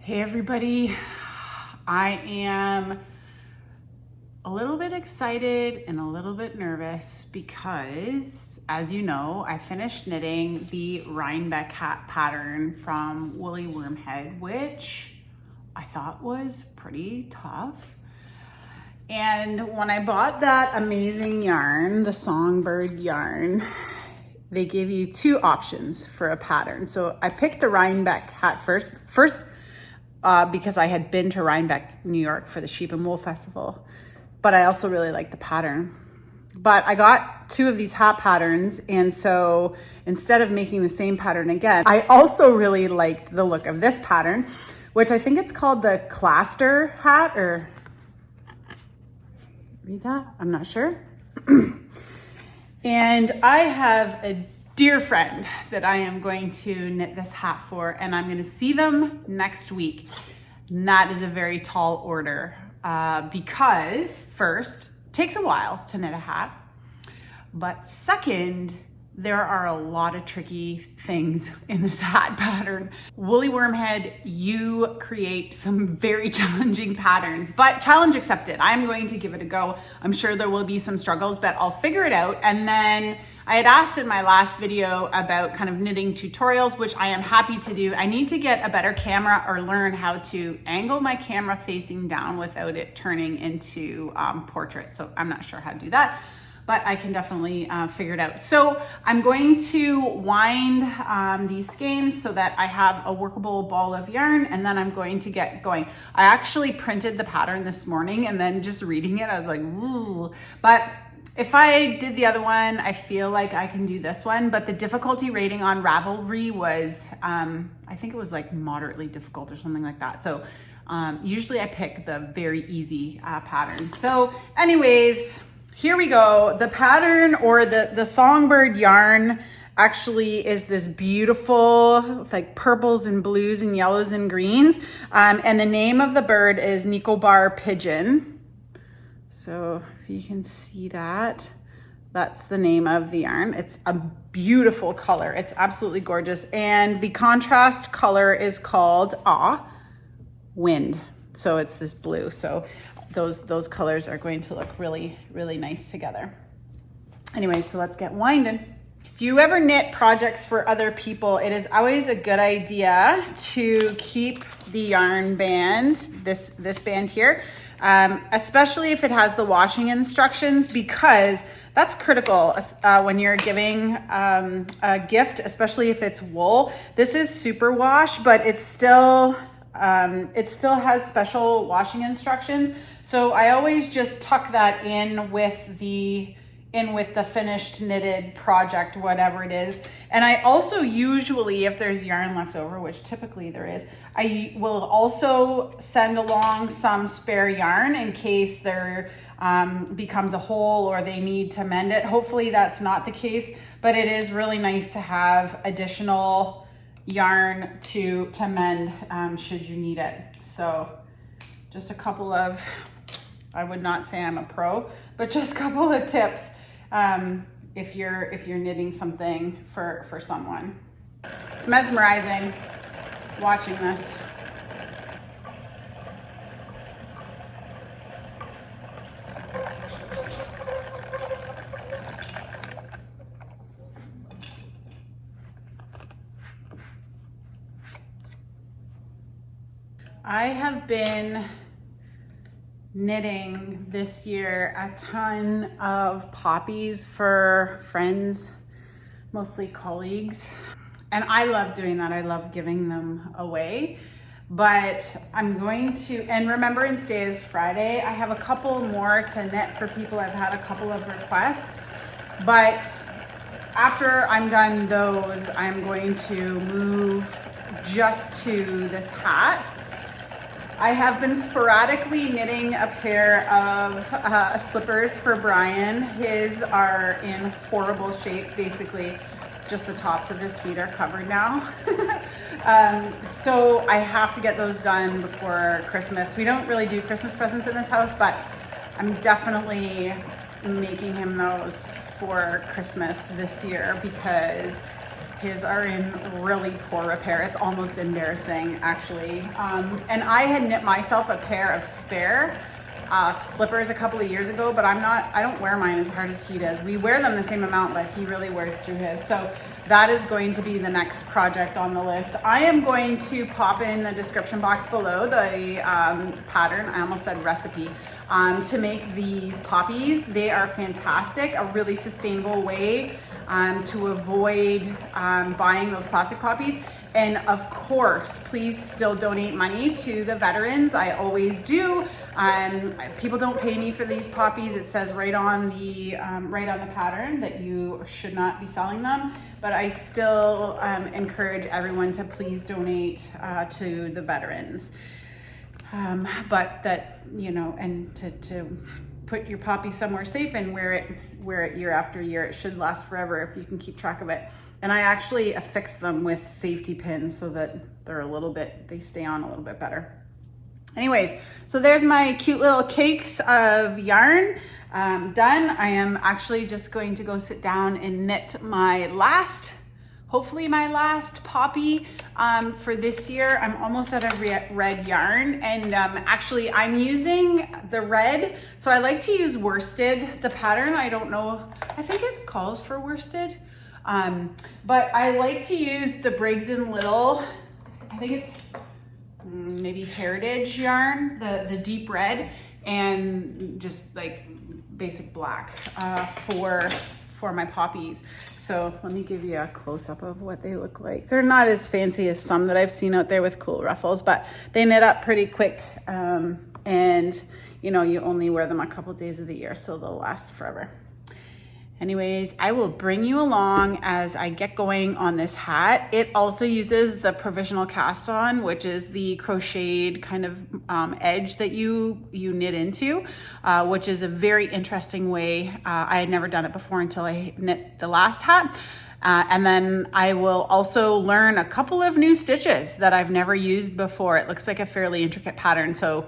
Hey everybody, I am a little bit excited and a little bit nervous because, as you know, I finished knitting the Rhinebeck hat pattern from Woolly Wormhead, which I thought was pretty tough. And when I bought that amazing yarn, the Songbird yarn, they gave you two options for a pattern. So I picked the Rhinebeck hat first because I had been to Rhinebeck, New York for the Sheep and Wool Festival, but I also really liked the pattern. But I got two of these hat patterns, and so instead of making the same pattern again, I also really liked the look of this pattern, which I think it's called the Klastar hat, or read that? I'm not sure. And I have a dear friend that I am going to knit this hat for, and I'm going to see them next week. And that is a very tall order because first, it takes a while to knit a hat, but second, there are a lot of tricky things in this hat pattern. Woolly Wormhead, you create some very challenging patterns, but challenge accepted. I'm going to give it a go. I'm sure there will be some struggles, but I'll figure it out. And then I had asked in my last video about kind of knitting tutorials, which I am happy to do. I need to get a better camera or learn how to angle my camera facing down without it turning into portrait. So I'm not sure how to do that, but I can definitely figure it out. So I'm going to wind these skeins so that I have a workable ball of yarn, and then I'm going to get going. I actually printed the pattern this morning, and then just reading it, I was like, ooh. But if I did the other one, I feel like I can do this one, but the difficulty rating on Ravelry was, I think it was like moderately difficult or something like that. So usually I pick the very easy patterns. So anyways, here we go. The pattern, or the Songbird yarn, actually is this beautiful like purples and blues and yellows and greens. And the name of the bird is Nicobar pigeon. So if you can see that, that's the name of the yarn. It's a beautiful color. It's absolutely gorgeous. And the contrast color is called Wind. So it's this blue. So those colors are going to look really, really nice together. Anyway, so let's get winding. If you ever knit projects for other people, it is always a good idea to keep the yarn band, this band here, especially if it has the washing instructions, because that's critical when you're giving a gift, especially if it's wool. This is super wash, but it still has special washing instructions. So I always just tuck that in with the finished knitted project, whatever it is. And I also usually, if there's yarn left over, which typically there is, I will also send along some spare yarn in case there becomes a hole or they need to mend it. Hopefully that's not the case, but it is really nice to have additional yarn to mend should you need it. So just a couple of, I would not say I'm a pro, but just a couple of tips if you're knitting something for someone. It's mesmerizing watching this. I have been knitting this year a ton of poppies for friends, mostly colleagues. And I love doing that. I love giving them away. But I'm going to, and Remembrance Day is Friday. I have a couple more to knit for people. I've had a couple of requests. But after I'm done those, I'm going to move just to this hat. I have been sporadically knitting a pair of slippers for Brian. His are in horrible shape. Basically, just the tops of his feet are covered now. So I have to get those done before Christmas. We don't really do Christmas presents in this house, but I'm definitely making him those for Christmas this year because His are in really poor repair. It's almost embarrassing, actually. And I had knit myself a pair of spare slippers a couple of years ago, but I don't wear mine as hard as he does. We wear them the same amount, but he really wears through his. So that is going to be the next project on the list. I am going to pop in the description box below the pattern, I almost said recipe, to make these poppies. They are fantastic, a really sustainable way to avoid buying those plastic poppies. And of course, please still donate money to the veterans. I always do. People don't pay me for these poppies. It says right on the pattern that you should not be selling them. But I still encourage everyone to please donate to the veterans. But that, you know, and to put your poppy somewhere safe and wear it year after year. It should last forever if you can keep track of it. And I actually affix them with safety pins so that they stay on a little bit better. Anyways, so there's my cute little cakes of yarn done. I am actually just going to go sit down and knit hopefully my last poppy for this year. I'm almost out of red yarn, and actually I'm using the red. So I like to use worsted. The pattern, I don't know, I think it calls for worsted. But I like to use the Briggs & Little, I think it's maybe Heritage yarn, the deep red, and just like basic black for my poppies. So let me give you a close-up of what they look like. They're not as fancy as some that I've seen out there with cool ruffles, but they knit up pretty quick, and you know, you only wear them a couple days of the year, so they'll last forever. Anyways, I will bring you along as I get going on this hat. It also uses the provisional cast on, which is the crocheted kind of edge that you knit into, which is a very interesting way. I had never done it before until I knit the last hat. And then I will also learn a couple of new stitches that I've never used before. It looks like a fairly intricate pattern, so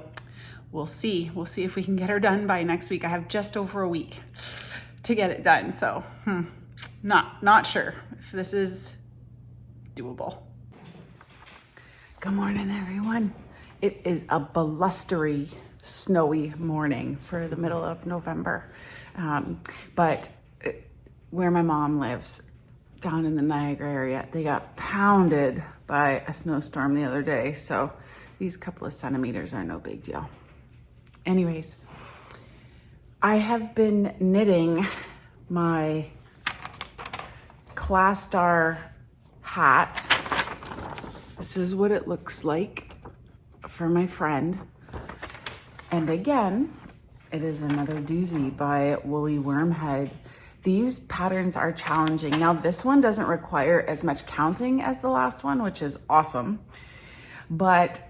we'll see. We'll see if we can get her done by next week. I have just over a week to get it done, so not sure if this is doable. Good morning, everyone. It is a blustery, snowy morning for the middle of November, but where my mom lives, down in the Niagara area, they got pounded by a snowstorm the other day, so these couple of centimeters are no big deal. Anyways, I have been knitting my Klastar hat. This is what it looks like for my friend. And again, it is another doozy by Woolly Wormhead. These patterns are challenging. Now, this one doesn't require as much counting as the last one, which is awesome. But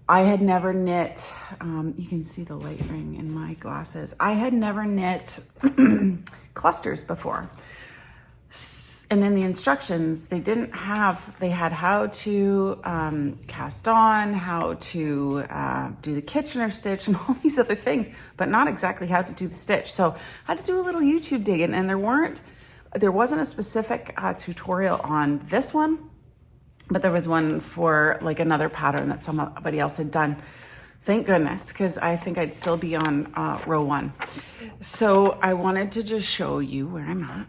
I had never knit, you can see the light ring in my glasses. I had never knit clusters before. And in the instructions, they had how to cast on, how to do the Kitchener stitch and all these other things, but not exactly how to do the stitch. So I had to do a little YouTube digging, and there wasn't a specific tutorial on this one, but there was one for like another pattern that somebody else had done. Thank goodness, because I think I'd still be on row 1. So I wanted to just show you where I'm at.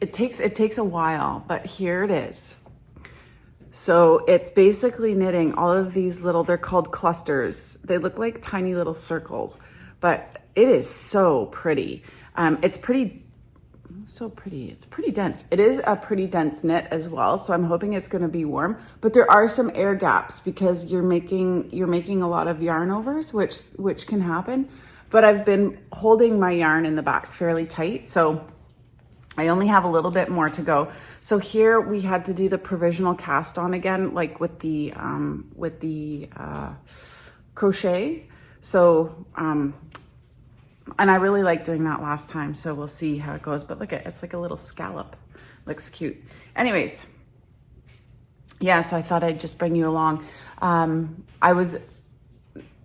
It takes a while, but here it is. So it's basically knitting all of these little, they're called clusters. They look like tiny little circles, but it is so pretty. It's pretty dense. It is a pretty dense knit as well, so I'm hoping it's going to be warm, but there are some air gaps because you're making a lot of yarn overs, which can happen. But I've been holding my yarn in the back fairly tight, so I only have a little bit more to go. So here we had to do the provisional cast on again, like with the crochet. So and I really liked doing that last time, so we'll see how it goes. But look at it's like a little scallop. Looks cute. Anyways, yeah, so I thought I'd just bring you along.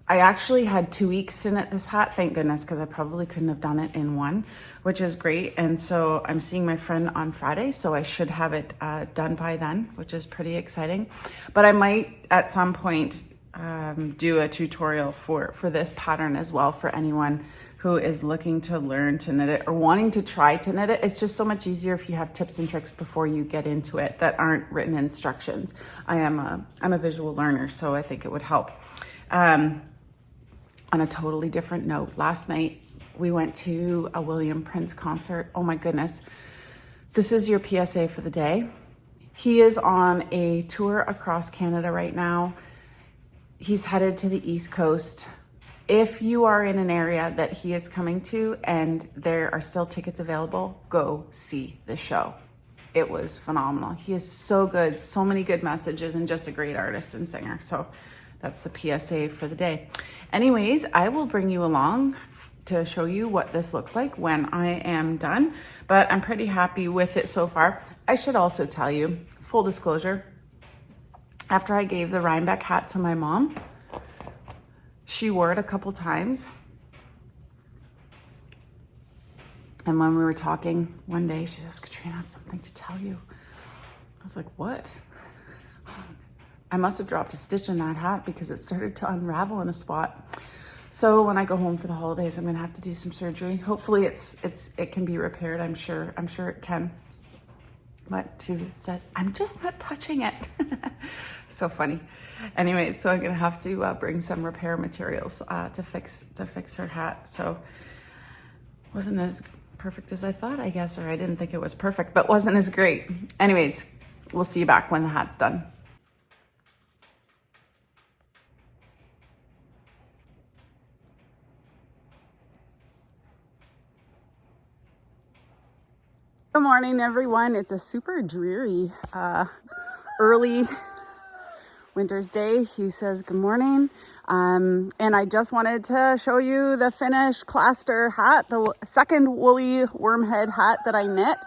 I actually had 2 weeks to knit this hat, thank goodness, because I probably couldn't have done it in one, which is great. And so I'm seeing my friend on Friday, so I should have it done by then, which is pretty exciting. But I might at some point do a tutorial for this pattern as well for anyone who is looking to learn to knit it or wanting to try to knit it. It's just so much easier if you have tips and tricks before you get into it that aren't written instructions. I'm a visual learner, so I think it would help. On a totally different note, last night we went to a William Prince concert. Oh my goodness. This is your PSA for the day. He is on a tour across Canada right now. He's headed to the East Coast. If you are in an area that he is coming to and there are still tickets available, go see the show. It was phenomenal. He is so good, so many good messages, and just a great artist and singer. So that's the PSA for the day. Anyways, I will bring you along to show you what this looks like when I am done, but I'm pretty happy with it so far. I should also tell you, full disclosure, after I gave the Rhinebeck hat to my mom, she wore it a couple times. And when we were talking one day, she says, Katrina, I have something to tell you. I was like, what? I must have dropped a stitch in that hat because it started to unravel in a spot. So when I go home for the holidays, I'm gonna have to do some surgery. Hopefully it can be repaired. I'm sure it can. But she says, I'm just not touching it. So funny. Anyways, so I'm gonna have to bring some repair materials to fix her hat. So wasn't as perfect as I thought, I guess, or I didn't think it was perfect, but wasn't as great. Anyways, we'll see you back when the hat's done. Good morning, everyone. It's a super dreary early winter's day. He says good morning. And I just wanted to show you the finished Klastar hat, the second woolly wormhead hat that I knit.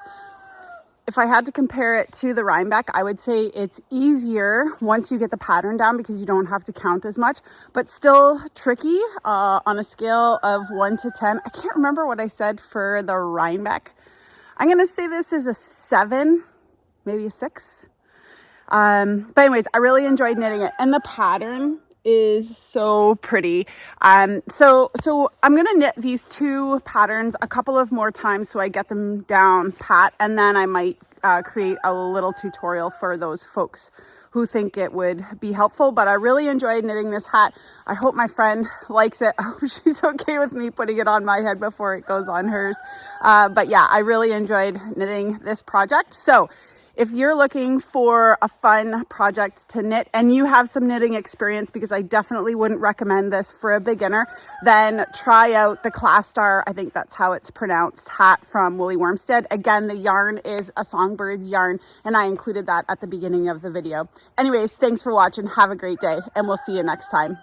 If I had to compare it to the Rhinebeck, I would say it's easier once you get the pattern down because you don't have to count as much, but still tricky on a scale of 1 to 10. I can't remember what I said for the Rhinebeck. I'm going to say this is a 7, maybe a 6. But anyways, I really enjoyed knitting it, and the pattern is so pretty. So I'm going to knit these two patterns a couple of more times so I get them down pat, and then I might create a little tutorial for those folks who think it would be helpful. But I really enjoyed knitting this hat. I hope my friend likes it. I hope she's okay with me putting it on my head before it goes on hers. But yeah, I really enjoyed knitting this project. So if you're looking for a fun project to knit and you have some knitting experience, because I definitely wouldn't recommend this for a beginner, then try out the Klastar, I think that's how it's pronounced, hat from Woolly Wormstead. Again, the yarn is a Songbird's yarn, and I included that at the beginning of the video. Anyways, thanks for watching. Have a great day, and we'll see you next time.